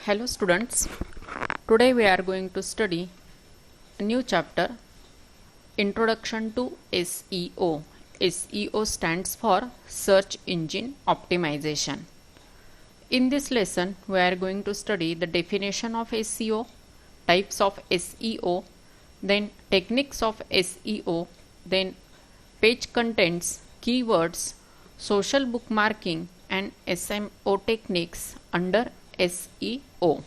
Hello students, today we are going to study a new chapter, Introduction to SEO. SEO stands for Search Engine Optimization. In this lesson, we are going to study the definition of SEO, types of SEO, then techniques of SEO, then page contents, keywords, social bookmarking and SMO techniques under SEO.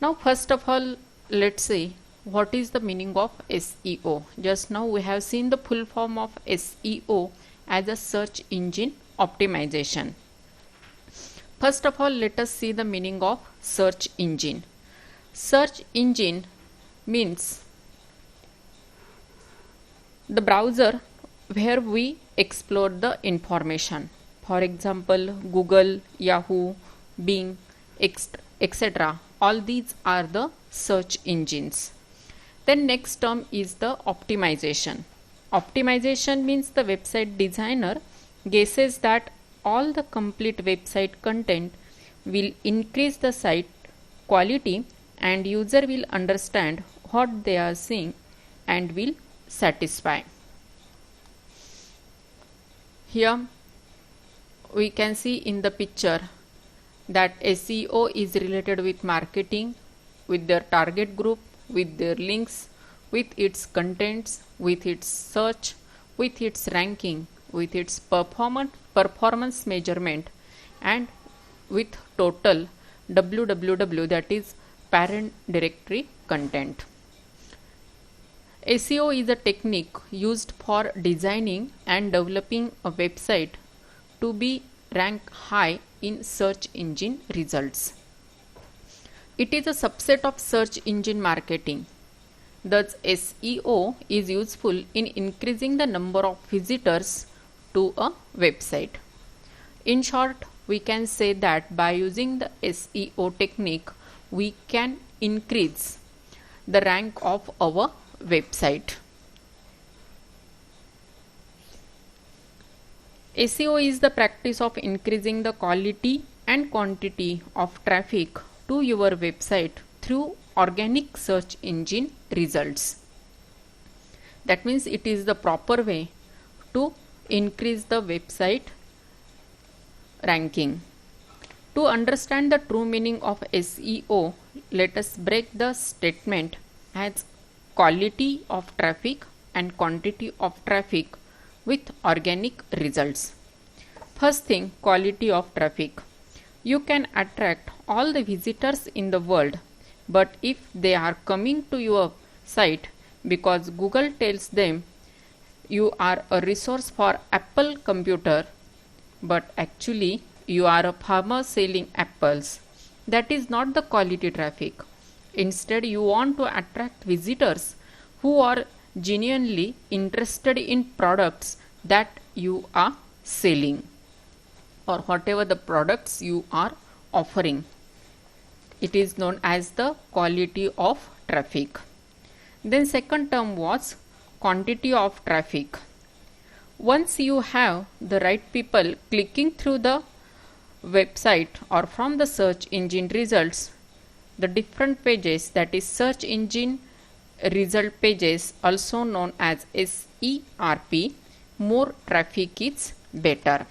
Now first of all, let's see what is the meaning of SEO. Just now we have seen the full form of SEO as a search engine optimization. First of all, let us see the meaning of search engine. Search engine means the browser where we explore the information. For example, Google, Yahoo, Bing, etc. All these are the search engines. Then next term is the optimization. Optimization means the website designer guesses that all the complete website content will increase the site quality and user will understand what they are seeing and will satisfy. Here we can see in the picture that SEO is related with marketing, with their target group, with their links, with its contents, with its search, with its ranking, with its performance measurement, and with total www, that is parent directory content. SEO is a technique used for designing and developing a website to be ranked high in search engine results. It is a subset of search engine marketing. Thus, SEO is useful in increasing the number of visitors to a website. In short, we can say that by using the SEO technique, we can increase the rank of our website. SEO is the practice of increasing the quality and quantity of traffic to your website through organic search engine results. That means it is the proper way to increase the website ranking. To understand the true meaning of SEO, let us break the statement as quality of traffic and quantity of traffic with organic results. First thing, quality of traffic. You can attract all the visitors in the world, but if they are coming to your site because Google tells them you are a resource for Apple computer, but actually you are a farmer selling apples, that is not the quality traffic. Instead, you want to attract visitors who are genuinely interested in products that you are selling or whatever the products you are offering. It is known as the quality of traffic. Then second term was quantity of traffic. Once you have the right people clicking through the website or from the search engine results, the different pages, that is search engine result pages, also known as SERP, more traffic is better.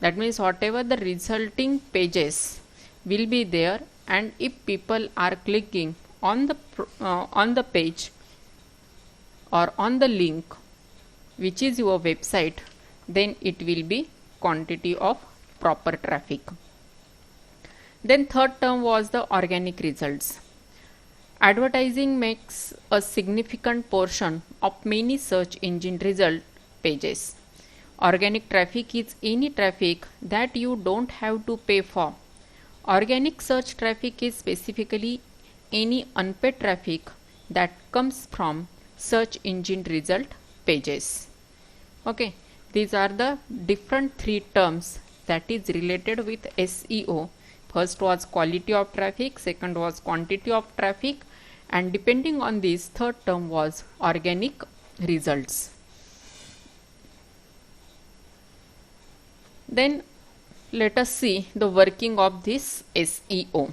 That means whatever the resulting pages will be there, and if people are clicking on the page or on the link which is your website, then it will be quantity of proper traffic. Then third term was the organic results. Advertising makes a significant portion of many search engine result pages. Organic traffic is any traffic that you don't have to pay for. Organic search traffic is specifically any unpaid traffic that comes from search engine result pages. Okay, these are the different three terms that is related with SEO. First was quality of traffic, second was quantity of traffic, and depending on this, third term was organic results. Then let us see the working of this SEO.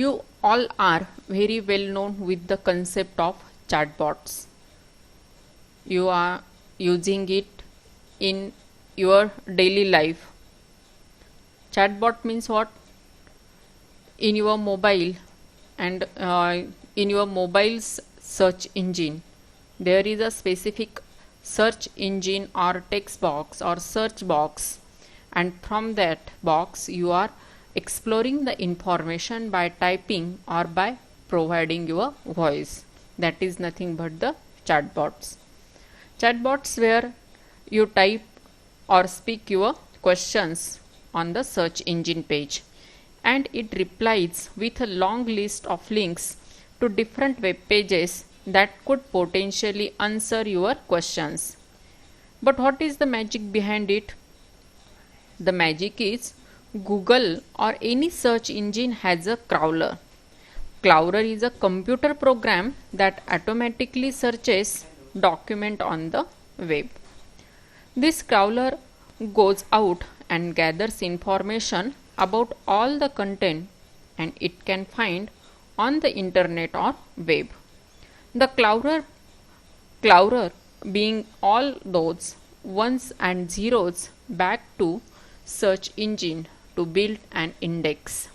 You all are very well known with the concept of chatbots. You are using it in your daily life. Chatbot means what? In your mobile and in your mobile's search engine, there is a specific search engine or text box or search box, and from that box you are exploring the information by typing or by providing your voice. That is nothing but the chatbots. Chatbots where you type or speak your questions on the search engine page, and it replies with a long list of links to different web pages that could potentially answer your questions. But what is the magic behind it? The magic is Google or any search engine has a crawler. Crawler is a computer program that automatically searches document on the web. This crawler goes out and gathers information about all the content and it can find on the internet or web. The crawler being all those ones and zeros back to search engine to build an index.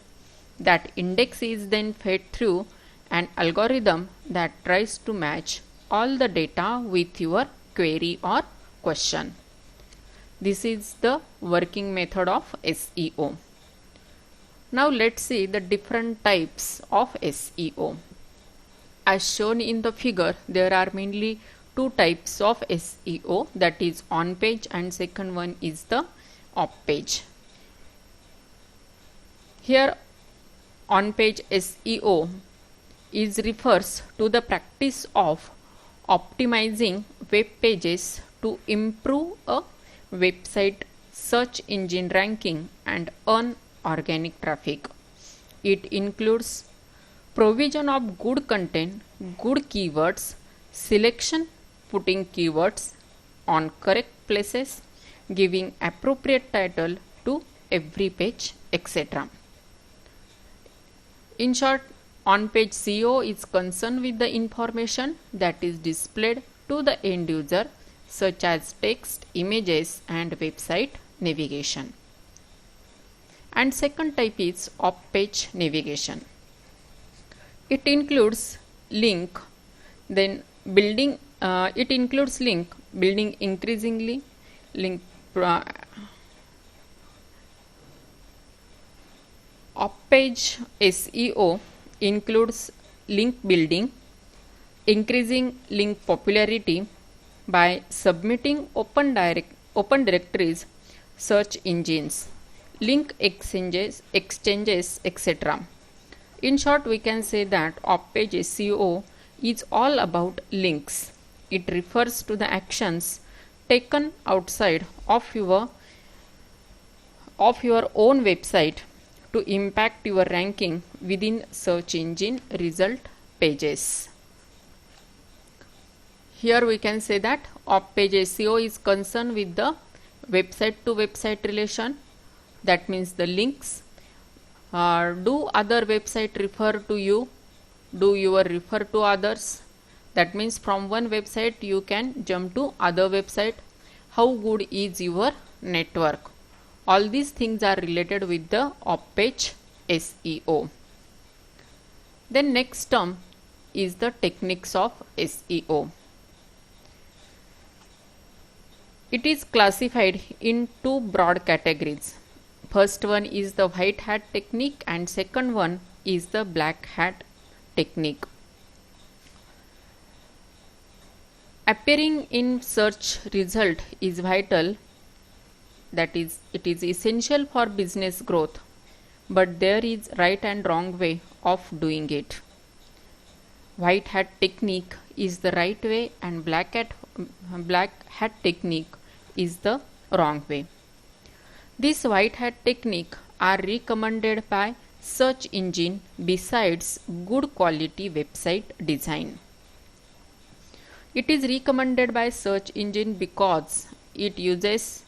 That index is then fed through an algorithm that tries to match all the data with your query or question. This is the working method of SEO. Now let's see the different types of SEO. As shown in the figure, there are mainly two types of SEO, that is on page, and second one is the off page. Here on page SEO refers to the practice of optimizing web pages to improve a website search engine ranking and earn organic traffic. It includes provision of good content, good keywords, selection, putting keywords on correct places, giving appropriate title to every page, etc. In short, on-page SEO is concerned with the information that is displayed to the end user, such as text, images, and website navigation. And second type is off-page navigation. It includes link, then building. It includes link building increasingly, link. Off-page SEO includes link building, increasing link popularity by submitting open directories, search engines, link exchanges, etc. In short, we can say that off-page SEO is all about links. It refers to the actions taken outside of your own website to impact your ranking within search engine result pages. Here we can say that off-page SEO is concerned with the website to website relation. That means the links. Do other website refer to you? Do you refer to others? That means from one website you can jump to other website. How good is your network? All these things are related with the off-page SEO. Then next term is the techniques of SEO. It is classified in two broad categories. First one is the white hat technique and second one is the black hat technique. Appearing in search result is vital, that is, it is essential for business growth, but there is right and wrong way of doing it. White hat technique is the right way and black hat technique is the wrong way. This white hat technique are recommended by search engine besides good quality website design. It is recommended by search engine because it uses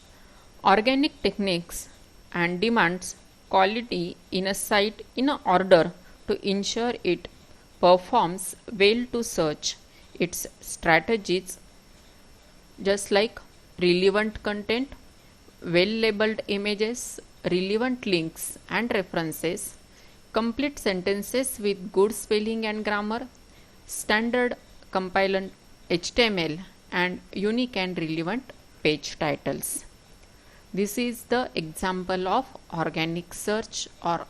organic techniques and demands quality in a site in order to to ensure it performs well to search its strategies, just like relevant content, well labeled images, relevant links and references, complete sentences with good spelling and grammar, standard compliant HTML, and unique and relevant page titles. This is the example of organic search, or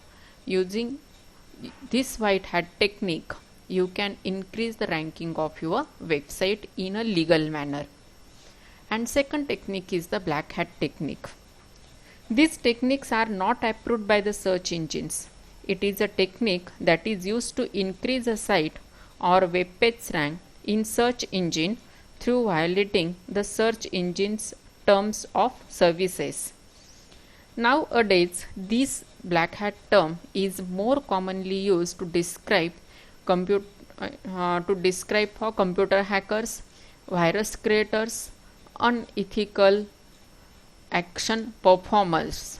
using this white hat technique you can increase the ranking of your website in a legal manner. And second technique is the black hat technique. These techniques are not approved by the search engines. It is a technique that is used to increase a site or web page's rank in search engine through violating the search engine's terms of services. Nowadays, this black hat term is more commonly used to describe for computer hackers, virus creators, unethical action performers.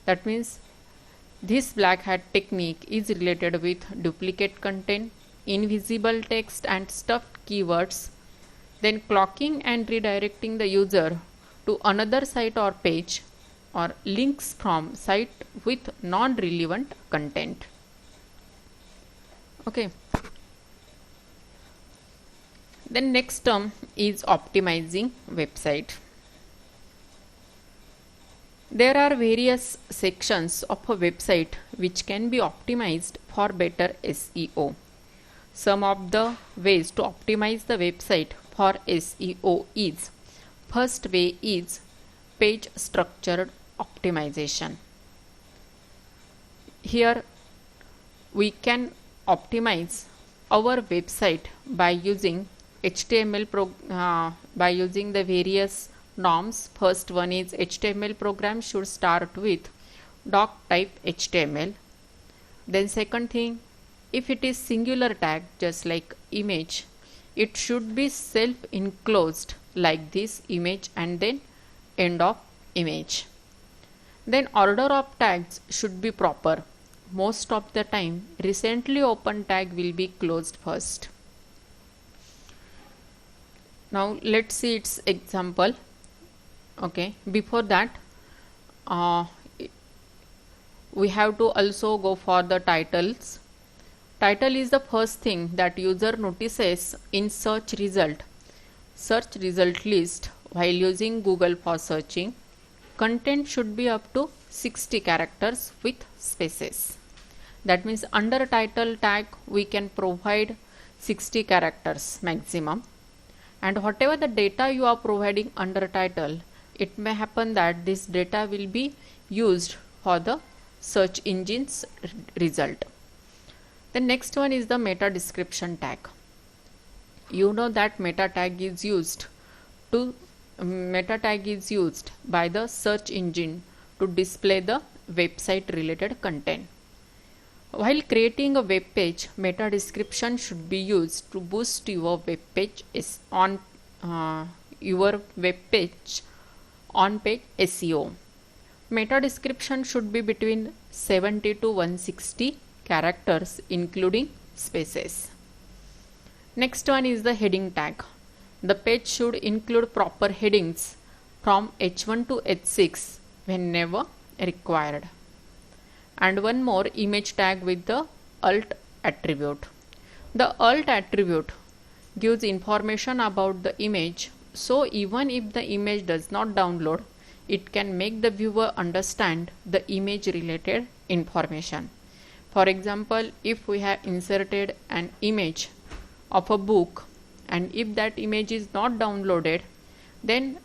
That means this black hat technique is related with duplicate content, invisible text and stuffed keywords, then clocking and redirecting the user to another site or page, or links from site with non-relevant content. Okay. Then next term is optimizing website. There are various sections of a website which can be optimized for better SEO. Some of the ways to optimize the website for SEO is: first way is page structured optimization. Here we can optimize our website by using by using the various norms. First one is HTML program should start with doc type HTML. Then second thing, if it is singular tag just like image, it should be self enclosed like this image and then end of image. Then order of tags should be proper. Most of the time recently opened tag will be closed first. Now let's see its example. Okay, before that we have to also go for the titles. Title is the first thing that user notices in search result list while using Google for searching. Content should be up to 60 characters with spaces. That means under title tag we can provide 60 characters maximum, and whatever the data you are providing under title, it may happen that this data will be used for the search engine's result. The next one is the meta description tag. You know that meta tag is used by the search engine to display the website related content. While creating a web page, meta description should be used to boost your web page on page SEO. Meta description should be between 70 to 160 characters including spaces. Next one is the heading tag. The page should include proper headings from H1 to H6 whenever required. And one more, image tag with the alt attribute. The alt attribute gives information about the image, so even if the image does not download, it can make the viewer understand the image related information. For example, if we have inserted an image of a book and if that image is not downloaded, then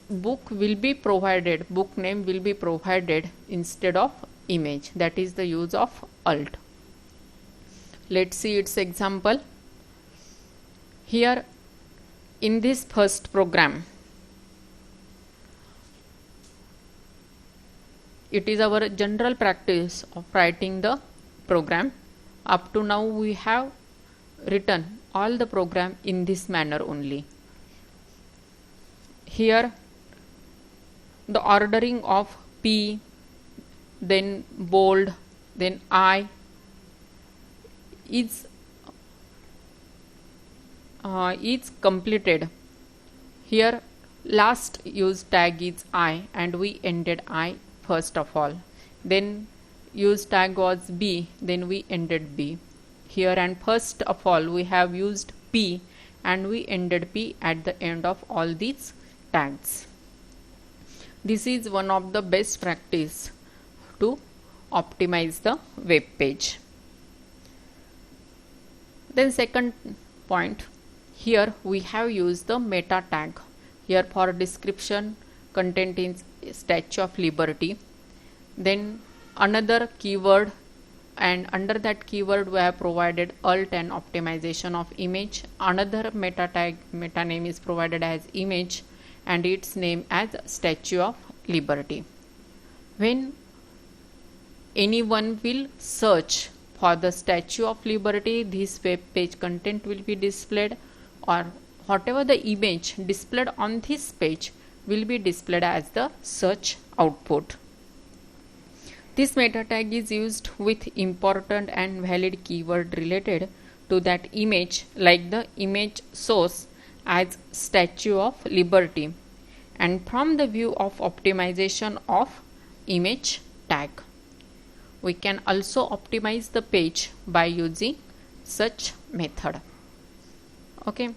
book name will be provided instead of image. That is the use of alt. Let's see its example. Here in this first program, it is our general practice of writing the program. Up to now we have written all the program in this manner only. Here the ordering of P, then bold, then I is completed. Here last use tag is I and we ended I first of all. Then use tag was B, then we ended B. Here and first of all we have used P and we ended P at the end of all these tags. This is one of the best practice to optimize the web page. Then second point, here we have used the meta tag. Here for description content is Statue of Liberty. Then another keyword, and under that keyword we have provided alt and optimization of image. Another meta tag, meta name is provided as image and its name as Statue of Liberty. When anyone will search for the Statue of Liberty, this web page content will be displayed, or whatever the image displayed on this page will be displayed as the search output. This meta tag is used with important and valid keyword related to that image, like the image source as Statue of Liberty, and from the view of optimization of image tag. We can also optimize the page by using such method. Okay.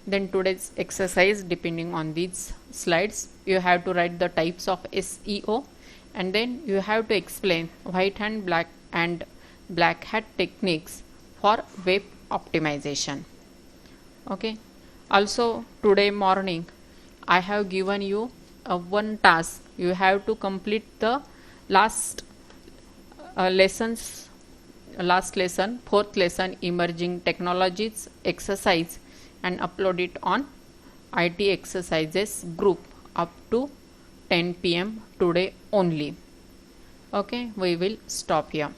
Then today's exercise, depending on these slides, you have to write the types of SEO, and then you have to explain white and black hat techniques for web optimization. Okay. Also today morning I have given you one task. You have to complete the last lesson, fourth lesson, emerging technologies exercise, and upload it on IT exercises group up to 10 PM today only. Okay, we will stop here.